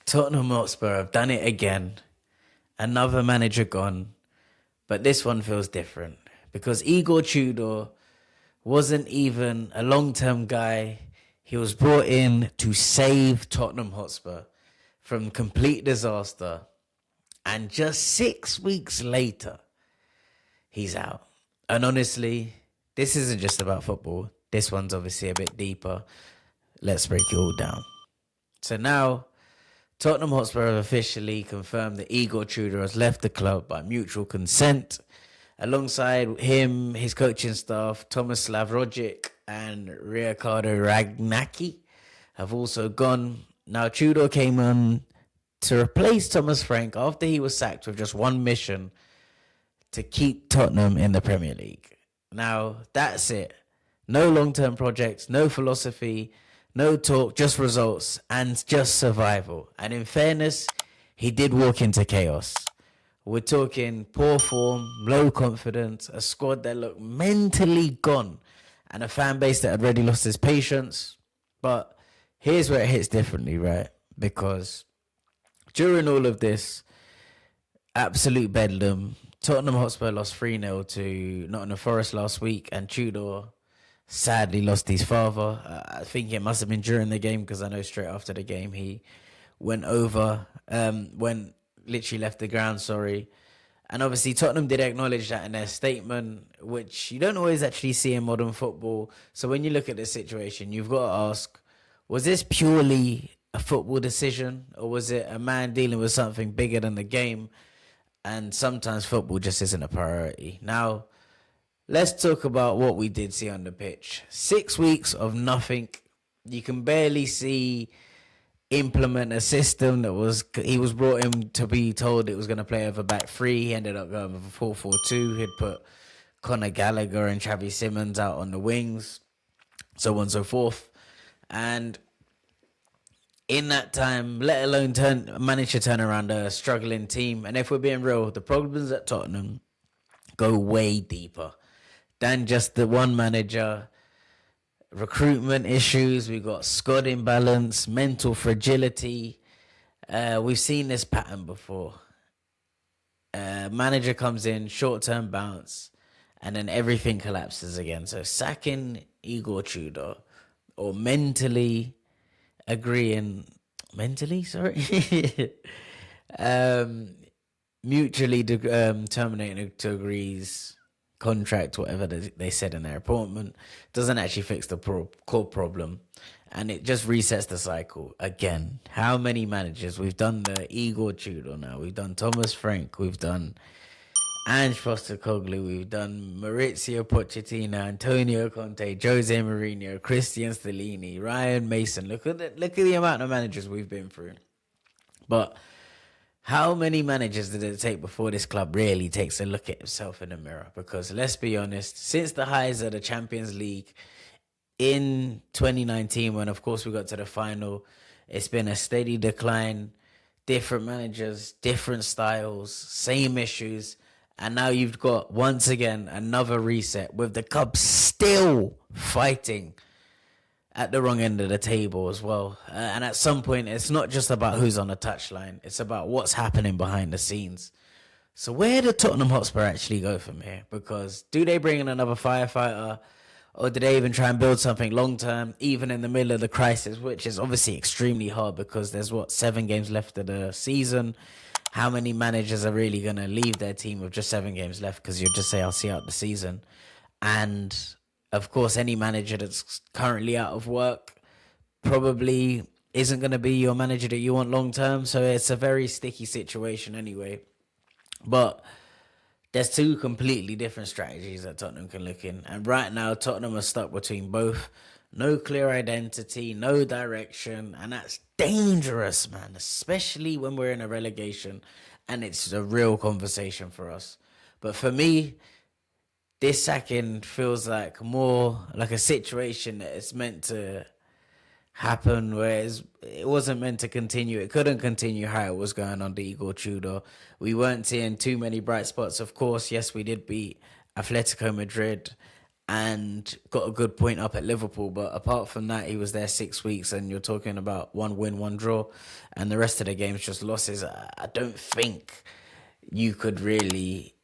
Tottenham Hotspur have done it again. Another manager gone, but this one feels different because Igor Tudor wasn't even a long-term guy. He was brought in to save Tottenham Hotspur from complete disaster. And just 6 weeks later, he's out. And honestly, this isn't just about football. This one's obviously a bit deeper. Let's break it all down. So now, Tottenham Hotspur have officially confirmed that Igor Tudor has left the club by mutual consent. Alongside him, his coaching staff, Thomas Slavrogic and Ricardo Ragnacki, have also gone. Now, Tudor came on to replace Thomas Frank after he was sacked with just one mission: to keep Tottenham in the Premier League. Now, that's it. No long-term projects, no philosophy, no talk, just results and just survival. And in fairness, he did walk into chaos. We're talking poor form, low confidence, a squad that looked mentally gone, and a fan base that had already lost its patience. But here's where it hits differently, right? Because during all of this absolute bedlam, Tottenham Hotspur lost 3-0 to Nottingham Forest last week, and Tudor sadly lost his father. I think it must have been during the game, because I know straight after the game he went over, literally left the ground, sorry. And obviously Tottenham did acknowledge that in their statement, which you don't always actually see in modern football. So when you look at this situation, you've got to ask, was this purely a football decision, or was it a man dealing with something bigger than the game? And sometimes football just isn't a priority. Now, let's talk about what we did see on the pitch. 6 weeks of nothing. You can barely see implement a system he was brought in to be told it was going to play over back three. He ended up going with a 4-4-2. He'd put Conor Gallagher and Xavi Simons out on the wings, so on and so forth. And in that time, let alone manage to turn around a struggling team. And if we're being real, the problems at Tottenham go way deeper than just the one manager. Recruitment issues, we've got squad imbalance, mental fragility. We've seen this pattern before. Manager comes in, short-term bounce, and then everything collapses again. So sacking Igor Tudor, or mutually terminating to agrees contract, whatever they said in their appointment, doesn't actually fix the core problem, and it just resets the cycle again. How many managers? We've done the Igor Tudor now, we've done Thomas Frank, we've done Ange Postecoglou, we've done Maurizio Pochettino, Antonio Conte, Jose Mourinho, Christian Stellini, Ryan Mason. Look at the amount of managers we've been through. But how many managers did it take before this club really takes a look at itself in the mirror? Because let's be honest, since the highs of the Champions League in 2019, when of course we got to the final, it's been a steady decline. Different managers, different styles, same issues. And now you've got, once again, another reset with the Cubs still fighting at the wrong end of the table as well. And at some point, it's not just about who's on the touchline. It's about what's happening behind the scenes. So where do Tottenham Hotspur actually go from here? Because do they bring in another firefighter, or do they even try and build something long-term, even in the middle of the crisis, which is obviously extremely hard because there's, 7 games left of the season. How many managers are really going to leave their team with just 7 games left? Because you'll just say, I'll see out the season. And of course, any manager that's currently out of work probably isn't going to be your manager that you want long term. So it's a very sticky situation anyway. But there's 2 completely different strategies that Tottenham can look in. And right now, Tottenham are stuck between both. No clear identity, no direction. And that's dangerous, man, especially when we're in a relegation and it's a real conversation for us. But for me, this sacking feels like more like a situation that it's meant to happen, whereas it wasn't meant to continue. It couldn't continue how it was going under Igor Tudor. We weren't seeing too many bright spots. Of course, yes, we did beat Atletico Madrid and got a good point up at Liverpool. But apart from that, he was there 6 weeks, and you're talking about 1 win, 1 draw, and the rest of the games just losses. I don't think you could really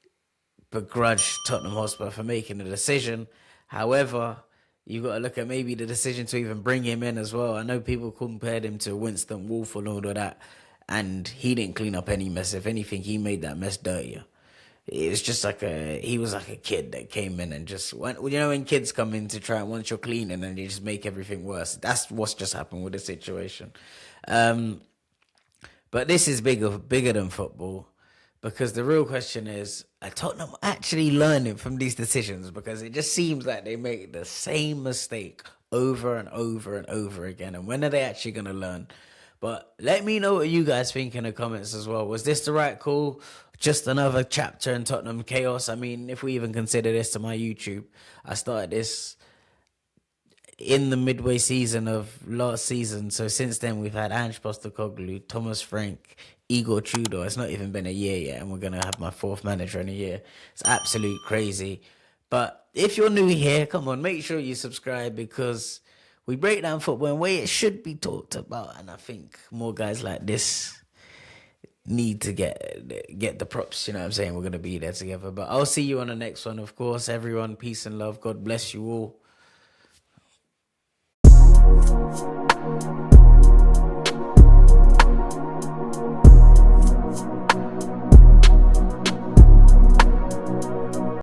begrudge Tottenham Hotspur for making the decision. However, you got to look at maybe the decision to even bring him in as well. I know people compared him to Winston Wolf and all of that, and he didn't clean up any mess. If anything, he made that mess dirtier. It was just like he was like a kid that came in and just went, when kids come in to try, once you're cleaning and you just make everything worse. That's what's just happened with the situation. But this is bigger than football, because the real question is, are Tottenham actually learning from these decisions? Because it just seems like they make the same mistake over and over and over again. And when are they actually going to learn? But let me know what you guys think in the comments as well. Was this the right call? Just another chapter in Tottenham chaos? I mean, if we even consider this to my YouTube, I started this in the midway season of last season. So since then, we've had Ange Postecoglou, Thomas Frank, Igor Tudor. It's not even been a year yet, and we're going to have my 4th manager in a year. It's absolute crazy. But if you're new here, come on, make sure you subscribe, because we break down football in a way it should be talked about. And I think more guys like this need to get the props. You know what I'm saying? We're going to be there together. But I'll see you on the next one, of course. Everyone, peace and love. God bless you all.